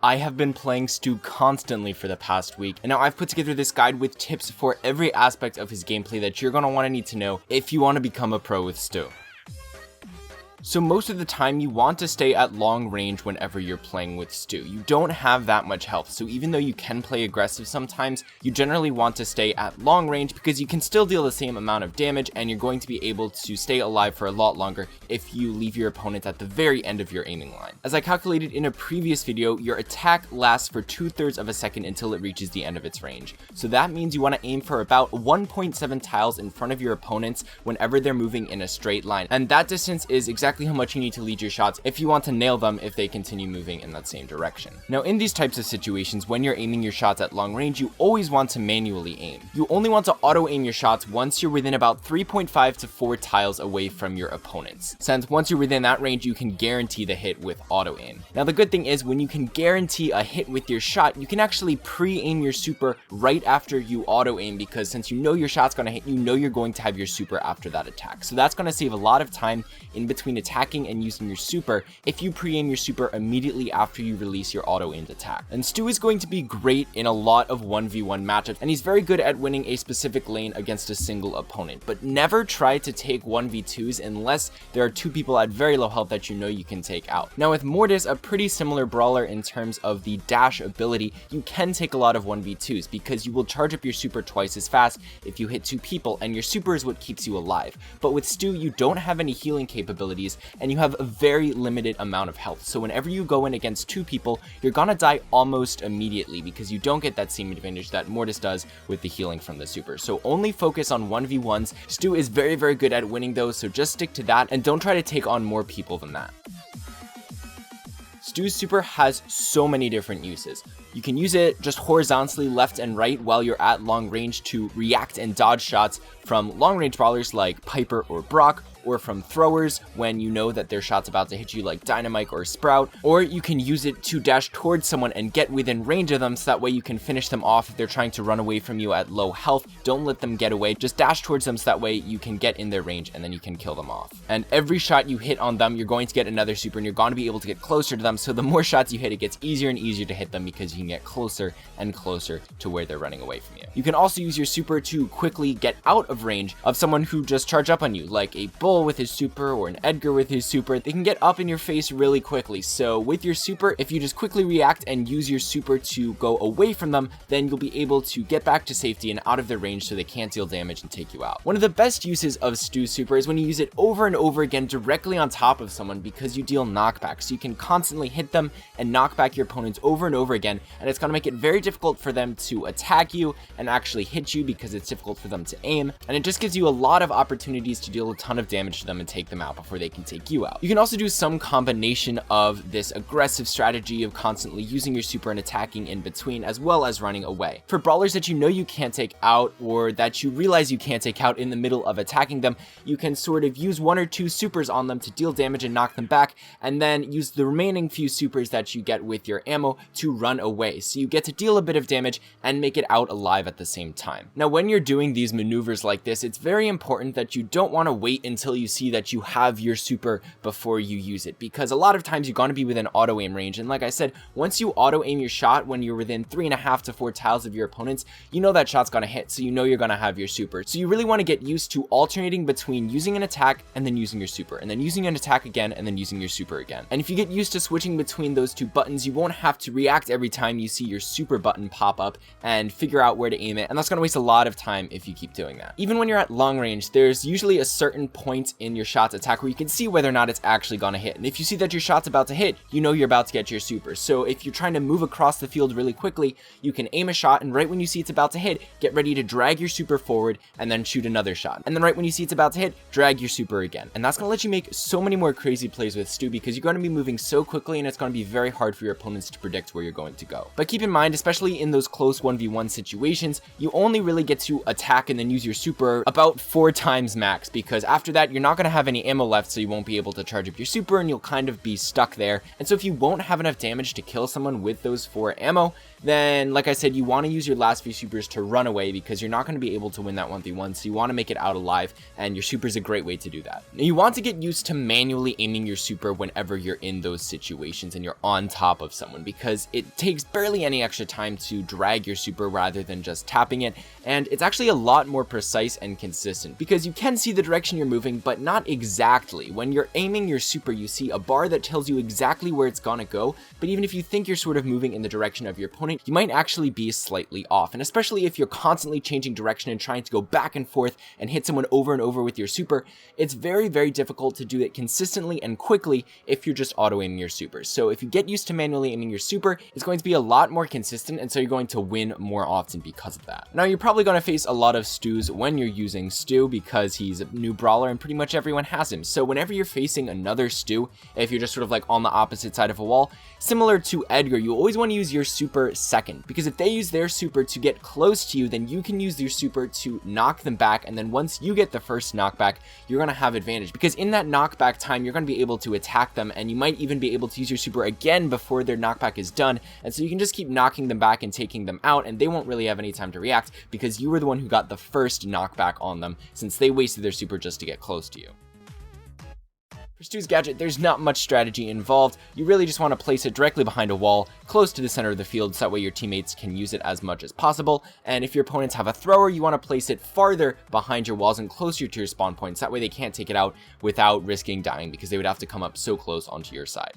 I have been playing Stu constantly for the past week, and now I've put together this guide with tips for every aspect of his gameplay that you're going to want to need to know if you want to become a pro with Stu. So most of the time you want to stay at long range whenever you're playing with Stu. You don't have that much health, so even though you can play aggressive sometimes, you generally want to stay at long range because you can still deal the same amount of damage and you're going to be able to stay alive for a lot longer if you leave your opponent at the very end of your aiming line. As I calculated in a previous video, your attack lasts for 2/3 of a second until it reaches the end of its range. So that means you want to aim for about 1.7 tiles in front of your opponents whenever they're moving in a straight line, and that distance is exactly how much you need to lead your shots if you want to nail them if they continue moving in that same direction. Now in these types of situations, when you're aiming your shots at long range, you always want to manually aim. You only want to auto aim your shots once you're within about 3.5 to 4 tiles away from your opponents, since once you're within that range you can guarantee the hit with auto aim. Now the good thing is when you can guarantee a hit with your shot, you can actually pre-aim your super right after you auto aim, because since you know your shot's going to hit, you know you're going to have your super after that attack. So that's going to save a lot of time in between attacking and using your super if you pre-aim your super immediately after you release your auto-aimed attack. And Stu is going to be great in a lot of 1v1 matchups, and he's very good at winning a specific lane against a single opponent, but never try to take 1v2s unless there are two people at very low health that you know you can take out. Now with Mortis, a pretty similar brawler in terms of the dash ability, you can take a lot of 1v2s because you will charge up your super twice as fast if you hit two people, and your super is what keeps you alive. But with Stu, you don't have any healing capabilities and you have a very limited amount of health, so whenever you go in against two people, you're gonna die almost immediately because you don't get that same advantage that Mortis does with the healing from the super. So only focus on 1v1s. Stu is very good at winning those, so just stick to that and don't try to take on more people than that. Stu's super has so many different uses. You can use it just horizontally left and right while you're at long range to react and dodge shots from long range brawlers like Piper or Brock, or from throwers when you know that their shot's about to hit you like Dynamite or Sprout, or you can use it to dash towards someone and get within range of them so that way you can finish them off if they're trying to run away from you at low health. Don't let them get away, just dash towards them so that way you can get in their range and then you can kill them off. And every shot you hit on them, you're going to get another super and you're going to be able to get closer to them, so the more shots you hit, it gets easier and easier to hit them because you can get closer and closer to where they're running away from you. You can also use your super to quickly get out of range of someone who just charged up on you, like a Bull with his super or an Edgar with his super. They can get up in your face really quickly, so with your super, if you just quickly react and use your super to go away from them, then you'll be able to get back to safety and out of their range so they can't deal damage and take you out. One of the best uses of Stu's super is when you use it over and over again directly on top of someone, because you deal knockback, so you can constantly hit them and knock back your opponents over and over again, and it's going to make it very difficult for them to attack you and actually hit you because it's difficult for them to aim, and it just gives you a lot of opportunities to deal a ton of damage to them and take them out before they can take you out. You can also do some combination of this aggressive strategy of constantly using your super and attacking in between, as well as running away. For brawlers that you know you can't take out, or that you realize you can't take out in the middle of attacking them, you can sort of use one or two supers on them to deal damage and knock them back, and then use the remaining few supers that you get with your ammo to run away, so you get to deal a bit of damage and make it out alive at the same time. Now when you're doing these maneuvers like this, it's very important that you don't want to wait until you see that you have your super before you use it, because a lot of times you're going to be within auto aim range, and like I said, once you auto aim your shot when you're within 3.5 to 4 tiles of your opponents, you know that shot's going to hit, so you know you're going to have your super. So you really want to get used to alternating between using an attack and then using your super, and then using an attack again and then using your super again. And if you get used to switching between those two buttons, you won't have to react every time you see your super button pop up and figure out where to aim it, and that's going to waste a lot of time if you keep doing that. Even when you're at long range, there's usually a certain point in your shot's attack where you can see whether or not it's actually gonna hit, and if you see that your shot's about to hit, you know you're about to get your super. So if you're trying to move across the field really quickly, you can aim a shot, and right when you see it's about to hit, get ready to drag your super forward and then shoot another shot, and then right when you see it's about to hit, drag your super again. And that's gonna let you make so many more crazy plays with Stu, because you're gonna be moving so quickly and it's gonna be very hard for your opponents to predict where you're going to go. But keep in mind, especially in those close 1v1 situations, you only really get to attack and then use your super about 4 times max, because after that that you're not going to have any ammo left, so you won't be able to charge up your super, and you'll kind of be stuck there. And so if you won't have enough damage to kill someone with those 4 ammo, then like I said, you want to use your last few supers to run away, because you're not going to be able to win that 1v1, so you want to make it out alive, and your super is a great way to do that. Now, you want to get used to manually aiming your super whenever you're in those situations and you're on top of someone, because it takes barely any extra time to drag your super rather than just tapping it, and it's actually a lot more precise and consistent, because you can see the direction you're moving, but not exactly. When you're aiming your super, you see a bar that tells you exactly where it's gonna go, but even if you think you're sort of moving in the direction of your opponent, you might actually be slightly off. And especially if you're constantly changing direction and trying to go back and forth and hit someone over and over with your super, it's very, very difficult to do it consistently and quickly if you're just auto aiming your super. So if you get used to manually aiming your super, it's going to be a lot more consistent, and so you're going to win more often because of that. Now, you're probably going to face a lot of Stu's when you're using Stu, because he's a new brawler and pretty much everyone has him. So whenever you're facing another Stu, if you're just sort of like on the opposite side of a wall, similar to Edgar, you always want to use your super second, because if they use their super to get close to you, then you can use your super to knock them back, and then once you get the first knockback, you're going to have advantage, because in that knockback time, you're going to be able to attack them, and you might even be able to use your super again before their knockback is done, and so you can just keep knocking them back and taking them out, and they won't really have any time to react, because you were the one who got the first knockback on them, since they wasted their super just to get close to you. For Stu's gadget, there's not much strategy involved. You really just want to place it directly behind a wall, close to the center of the field, so that way your teammates can use it as much as possible. And if your opponents have a thrower, you want to place it farther behind your walls and closer to your spawn points. That way they can't take it out without risking dying, because they would have to come up so close onto your side.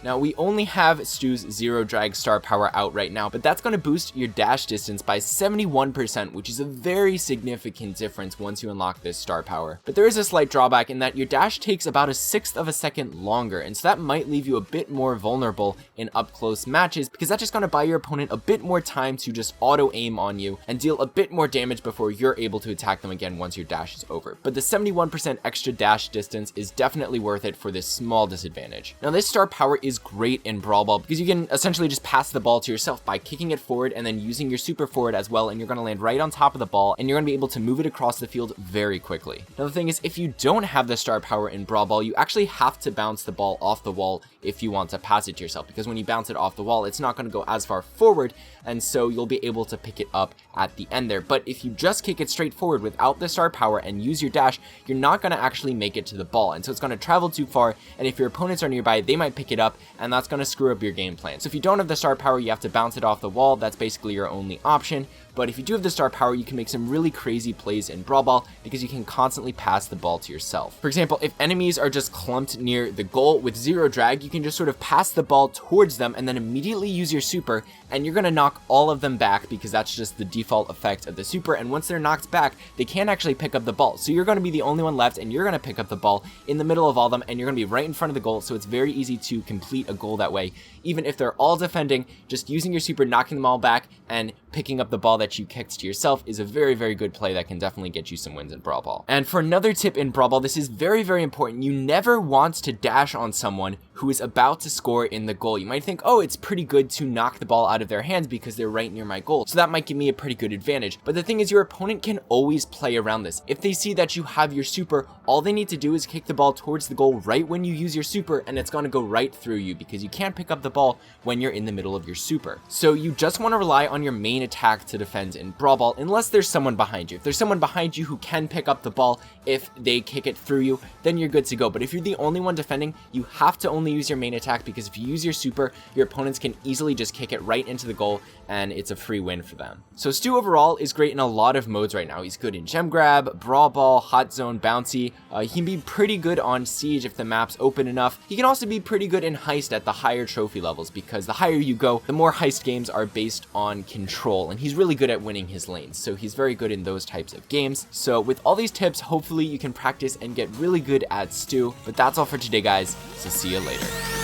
Now, we only have Stu's Zero Drag star power out right now, but that's going to boost your dash distance by 71%, which is a very significant difference once you unlock this star power. But there is a slight drawback in that your dash takes about 1/6 of a second longer, and so that might leave you a bit more vulnerable in up-close matches, because that's just going to buy your opponent a bit more time to just auto-aim on you and deal a bit more damage before you're able to attack them again once your dash is over. But the 71% extra dash distance is definitely worth it for this small disadvantage. Now, this star power is great in Brawl Ball, because you can essentially just pass the ball to yourself by kicking it forward and then using your super forward as well, and you're going to land right on top of the ball, and you're going to be able to move it across the field very quickly. Now, the thing is, if you don't have the star power in Brawl Ball, you actually have to bounce the ball off the wall if you want to pass it to yourself, because when you bounce it off the wall, it's not going to go as far forward, and so you'll be able to pick it up at the end there. But if you just kick it straight forward without the star power and use your dash, you're not going to actually make it to the ball, and so it's going to travel too far, and if your opponents are nearby, they might pick it up, and that's going to screw up your game plan. So if you don't have the star power, you have to bounce it off the wall. That's basically your only option. But if you do have the star power, you can make some really crazy plays in Brawl Ball, because you can constantly pass the ball to yourself. For example, if enemies are just clumped near the goal with Zero Drag, you can just sort of pass the ball towards them and then immediately use your super, and you're going to knock all of them back, because that's just the default effect of the super, and once they're knocked back, they can't actually pick up the ball. So you're going to be the only one left, and you're going to pick up the ball in the middle of all of them, and you're going to be right in front of the goal, so it's very easy to complete a goal that way. Even if they're all defending, just using your super, knocking them all back, and picking up the ball that you kicked to yourself is a very, very good play that can definitely get you some wins in Brawl Ball. And for another tip in Brawl Ball, this is very, very important. You never want to dash on someone who is about to score in the goal. You might think, oh, it's pretty good to knock the ball out of their hands because they're right near my goal, so that might give me a pretty good advantage. But the thing is, your opponent can always play around this. If they see that you have your super, all they need to do is kick the ball towards the goal right when you use your super, and it's going to go right through you, because you can't pick up the ball when you're in the middle of your super. So you just want to rely on your main attack to defend in Brawl Ball, unless there's someone behind you. If there's someone behind you who can pick up the ball if they kick it through you, then you're good to go. But if you're the only one defending, you have to only use your main attack, because if you use your super, your opponents can easily just kick it right into the goal, and it's a free win for them. So Stu overall is great in a lot of modes right now. He's good in Gem Grab, Brawl Ball, Hot Zone, Bouncy. He can be pretty good on Siege if the map's open enough. He can also be pretty good in Heist at the higher trophy levels, because the higher you go, the more Heist games are based on control, and he's really good at winning his lanes, so he's very good in those types of games. So with all these tips, hopefully you can practice and get really good at Stu. But that's all for today, guys, so see you later.